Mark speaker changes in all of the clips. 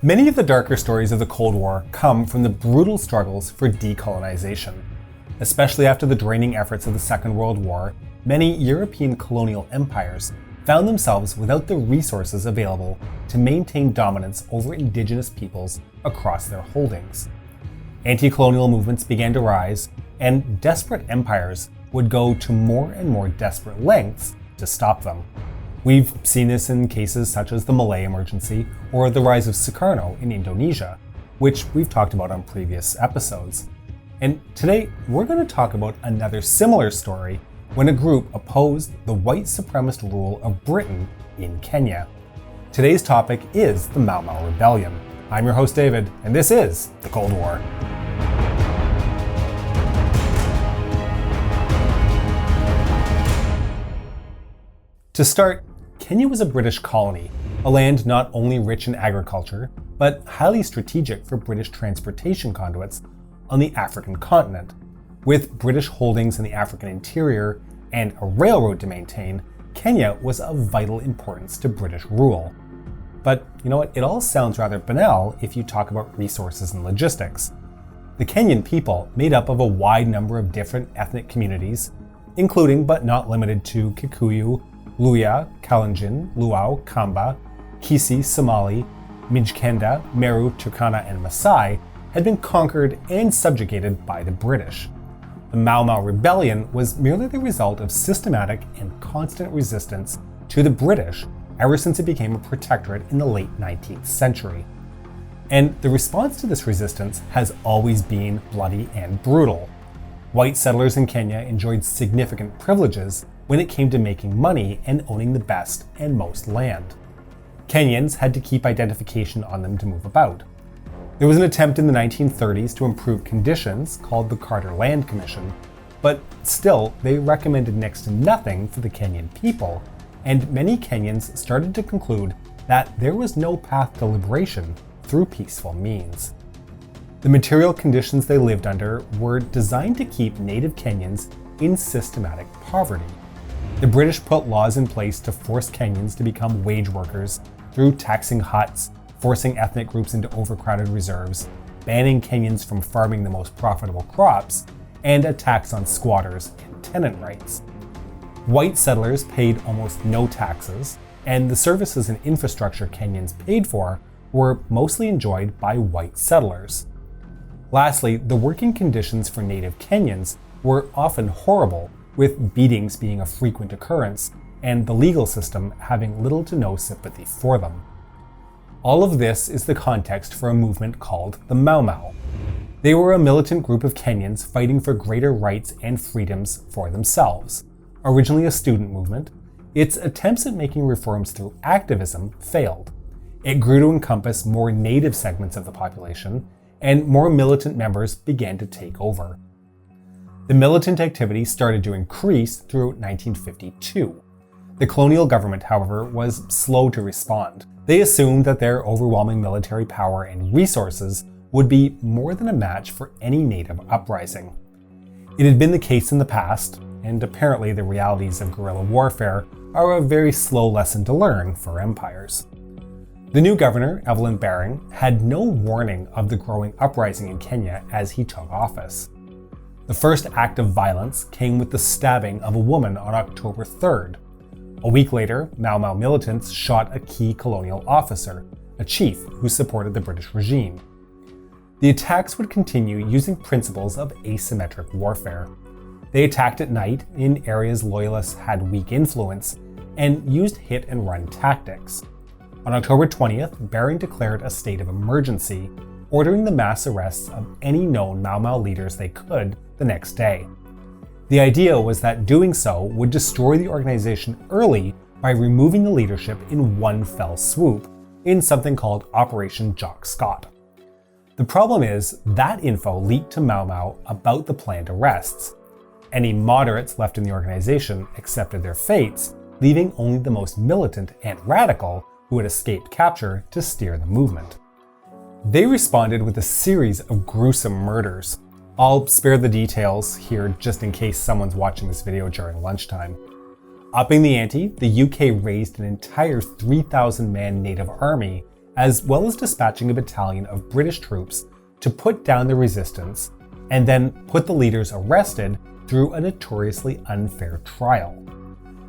Speaker 1: Many of the darker stories of the Cold War come from the brutal struggles for decolonization. Especially after the draining efforts of the Second World War, many European colonial empires found themselves without the resources available to maintain dominance over indigenous peoples across their holdings. Anti-colonial movements began to rise, and desperate empires would go to more and more desperate lengths to stop them. We've seen this in cases such as the Malay Emergency or the rise of Sukarno in Indonesia, which we've talked about on previous episodes. And today, we're going to talk about another similar story when a group opposed the white supremacist rule of Britain in Kenya. Today's topic is the Mau Mau Rebellion. I'm your host David, and this is The Cold War. To start, Kenya was a British colony, a land not only rich in agriculture, but highly strategic for British transportation conduits on the African continent. With British holdings in the African interior and a railroad to maintain, Kenya was of vital importance to British rule. But you know what? It all sounds rather banal if you talk about resources and logistics. The Kenyan people, made up of a wide number of different ethnic communities, including but not limited to Kikuyu, Luhya, Kalenjin, Luo, Kamba, Kisii, Somali, Mijikenda, Meru, Turkana, and Maasai, had been conquered and subjugated by the British. The Mau Mau Rebellion was merely the result of systematic and constant resistance to the British ever since it became a protectorate in the late 19th century. And the response to this resistance has always been bloody and brutal. White settlers in Kenya enjoyed significant privileges when it came to making money and owning the best and most land. Kenyans had to keep identification on them to move about. There was an attempt in the 1930s to improve conditions called the Carter Land Commission, but still they recommended next to nothing for the Kenyan people, and many Kenyans started to conclude that there was no path to liberation through peaceful means. The material conditions they lived under were designed to keep native Kenyans in systematic poverty. The British put laws in place to force Kenyans to become wage workers through taxing huts, forcing ethnic groups into overcrowded reserves, banning Kenyans from farming the most profitable crops, and a tax on squatters and tenant rights. White settlers paid almost no taxes, and the services and infrastructure Kenyans paid for were mostly enjoyed by white settlers. Lastly, the working conditions for native Kenyans were often horrible, with beatings being a frequent occurrence, and the legal system having little to no sympathy for them. All of this is the context for a movement called the Mau Mau. They were a militant group of Kenyans fighting for greater rights and freedoms for themselves. Originally a student movement, its attempts at making reforms through activism failed. It grew to encompass more native segments of the population, and more militant members began to take over. The militant activity started to increase through 1952. The colonial government, however, was slow to respond. They assumed that their overwhelming military power and resources would be more than a match for any native uprising. It had been the case in the past, and apparently the realities of guerrilla warfare are a very slow lesson to learn for empires. The new governor, Evelyn Baring, had no warning of the growing uprising in Kenya as he took office. The first act of violence came with the stabbing of a woman on October 3rd. A week later, Mau Mau militants shot a key colonial officer, a chief who supported the British regime. The attacks would continue using principles of asymmetric warfare. They attacked at night in areas loyalists had weak influence and used hit-and-run tactics. On October 20th, Baring declared a state of emergency, ordering the mass arrests of any known Mau Mau leaders they could the next day. The idea was that doing so would destroy the organization early by removing the leadership in one fell swoop in something called Operation Jock Scott. The problem is that info leaked to Mau Mau about the planned arrests. Any moderates left in the organization accepted their fates, leaving only the most militant and radical who had escaped capture to steer the movement. They responded with a series of gruesome murders. I'll spare the details here just in case someone's watching this video during lunchtime. Upping the ante, the UK raised an entire 3,000-man native army as well as dispatching a battalion of British troops to put down the resistance and then put the leaders arrested through a notoriously unfair trial.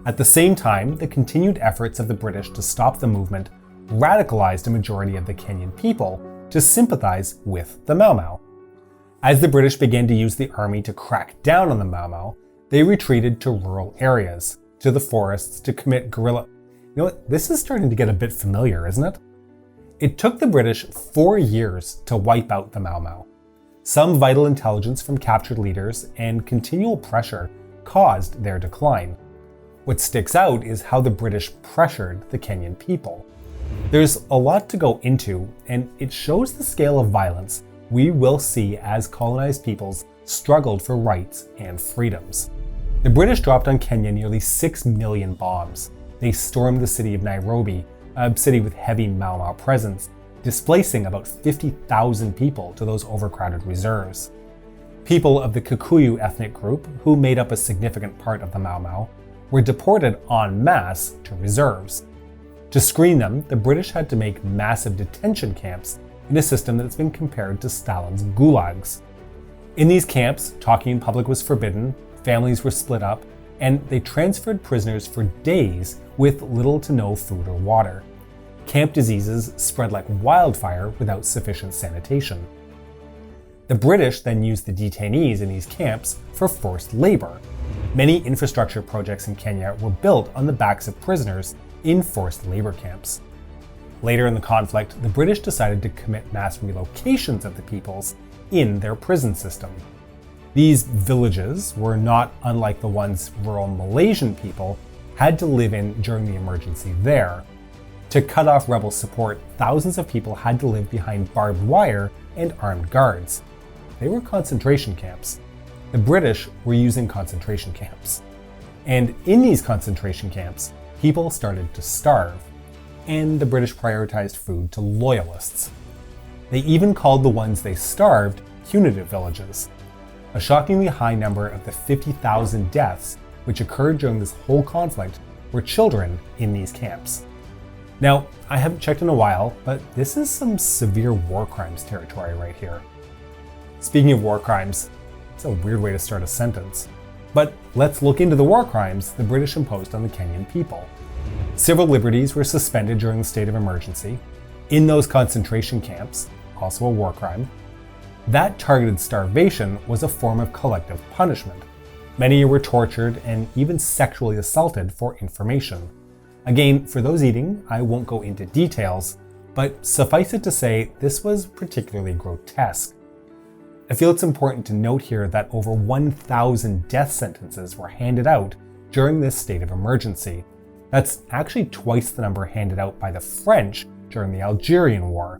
Speaker 1: At the same time, the continued efforts of the British to stop the movement radicalized a majority of the Kenyan people to sympathize with the Mau Mau. As the British began to use the army to crack down on the Mau Mau, they retreated to rural areas, to the forests to commit guerrilla. You know what? This is starting to get a bit familiar, isn't it? It took the British 4 years to wipe out the Mau Mau. Some vital intelligence from captured leaders and continual pressure caused their decline. What sticks out is how the British pressured the Kenyan people. There's a lot to go into, and it shows the scale of violence we will see as colonized peoples struggled for rights and freedoms. The British dropped on Kenya nearly 6 million bombs. They stormed the city of Nairobi, a city with heavy Mau Mau presence, displacing about 50,000 people to those overcrowded reserves. People of the Kikuyu ethnic group, who made up a significant part of the Mau Mau, were deported en masse to reserves. To screen them, the British had to make massive detention camps in a system that's been compared to Stalin's gulags. In these camps, talking in public was forbidden, families were split up, and they transferred prisoners for days with little to no food or water. Camp diseases spread like wildfire without sufficient sanitation. The British then used the detainees in these camps for forced labor. Many infrastructure projects in Kenya were built on the backs of prisoners in forced labor camps. Later in the conflict, the British decided to commit mass relocations of the peoples in their prison system. These villages were not unlike the ones rural Malaysian people had to live in during the emergency there. To cut off rebel support, thousands of people had to live behind barbed wire and armed guards. They were concentration camps. The British were using concentration camps. And in these concentration camps, people started to starve, and the British prioritized food to loyalists. They even called the ones they starved punitive villages. A shockingly high number of the 50,000 deaths which occurred during this whole conflict were children in these camps. Now, I haven't checked in a while, but this is some severe war crimes territory right here. Speaking of war crimes, it's a weird way to start a sentence. But let's look into the war crimes the British imposed on the Kenyan people. Civil liberties were suspended during the state of emergency. In those concentration camps, also a war crime, that targeted starvation was a form of collective punishment. Many were tortured and even sexually assaulted for information. Again, for those eating, I won't go into details, but suffice it to say, this was particularly grotesque. I feel it's important to note here that over 1,000 death sentences were handed out during this state of emergency. That's actually twice the number handed out by the French during the Algerian War,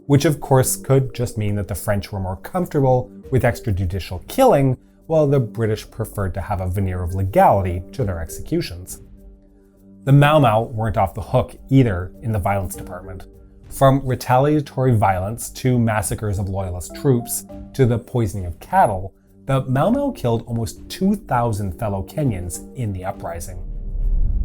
Speaker 1: which of course could just mean that the French were more comfortable with extrajudicial killing, while the British preferred to have a veneer of legality to their executions. The Mau Mau weren't off the hook either in the violence department. From retaliatory violence to massacres of loyalist troops to the poisoning of cattle, the Mau Mau killed almost 2,000 fellow Kenyans in the uprising.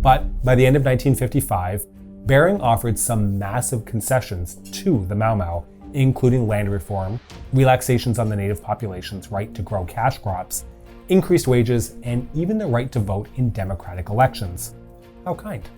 Speaker 1: But by the end of 1955, Bering offered some massive concessions to the Mau Mau, including land reform, relaxations on the native population's right to grow cash crops, increased wages, and even the right to vote in democratic elections. How kind.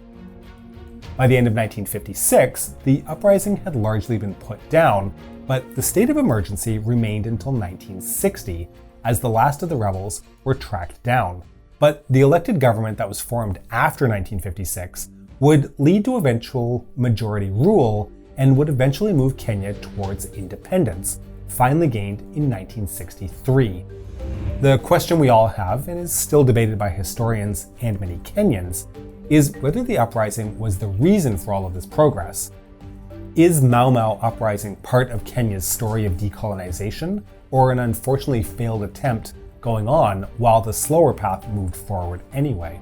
Speaker 1: By the end of 1956, the uprising had largely been put down, but the state of emergency remained until 1960, as the last of the rebels were tracked down. But the elected government that was formed after 1956 would lead to eventual majority rule and would eventually move Kenya towards independence, finally gained in 1963. The question we all have, and is still debated by historians and many Kenyans, is whether the uprising was the reason for all of this progress. Is Mau Mau uprising part of Kenya's story of decolonization, or an unfortunately failed attempt going on while the slower path moved forward anyway?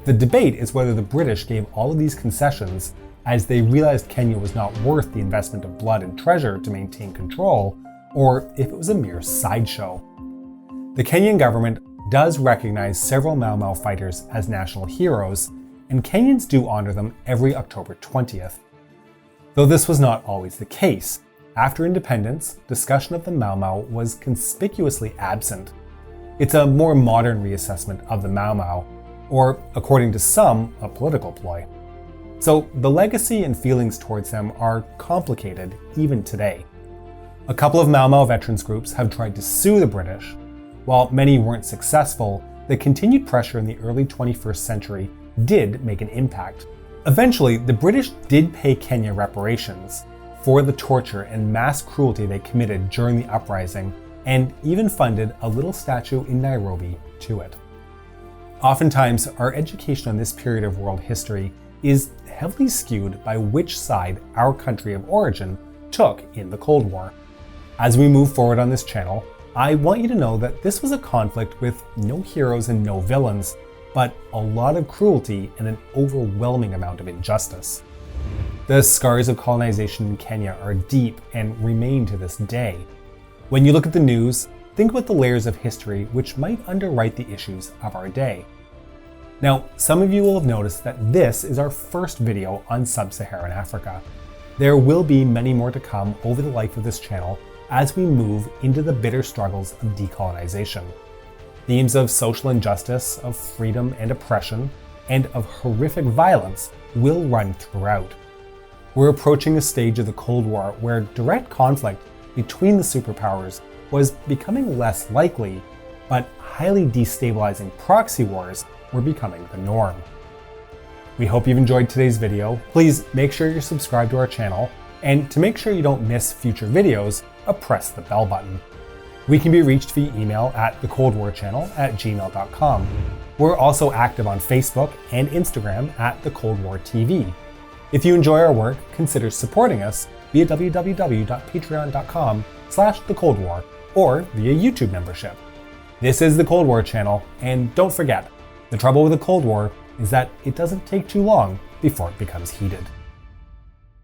Speaker 1: The debate is whether the British gave all of these concessions as they realized Kenya was not worth the investment of blood and treasure to maintain control, or if it was a mere sideshow. The Kenyan government does recognize several Mau Mau fighters as national heroes, and Kenyans do honor them every October 20th. Though this was not always the case, after independence, discussion of the Mau Mau was conspicuously absent. It's a more modern reassessment of the Mau Mau, or, according to some, a political ploy. So the legacy and feelings towards them are complicated even today. A couple of Mau Mau veterans groups have tried to sue the British. While many weren't successful, the continued pressure in the early 21st century did make an impact. Eventually, the British did pay Kenya reparations for the torture and mass cruelty they committed during the uprising, and even funded a little statue in Nairobi to it. Oftentimes, our education on this period of world history is heavily skewed by which side our country of origin took in the Cold War. As we move forward on this channel, I want you to know that this was a conflict with no heroes and no villains, but a lot of cruelty and an overwhelming amount of injustice. The scars of colonization in Kenya are deep and remain to this day. When you look at the news, think about the layers of history which might underwrite the issues of our day. Now, some of you will have noticed that this is our first video on Sub-Saharan Africa. There will be many more to come over the life of this channel as we move into the bitter struggles of decolonization. Themes of social injustice, of freedom and oppression, and of horrific violence will run throughout. We're approaching a stage of the Cold War where direct conflict between the superpowers was becoming less likely, but highly destabilizing proxy wars were becoming the norm. We hope you've enjoyed today's video. Please make sure you're subscribed to our channel, and to make sure you don't miss future videos, press the bell button. We can be reached via email at thecoldwarchannel@gmail.com. We're also active on Facebook and Instagram at The Cold War TV. If you enjoy our work, consider supporting us via www.patreon.com/thecoldwar or via YouTube membership. This is The Cold War Channel, and don't forget, the trouble with the Cold War is that it doesn't take too long before it becomes heated.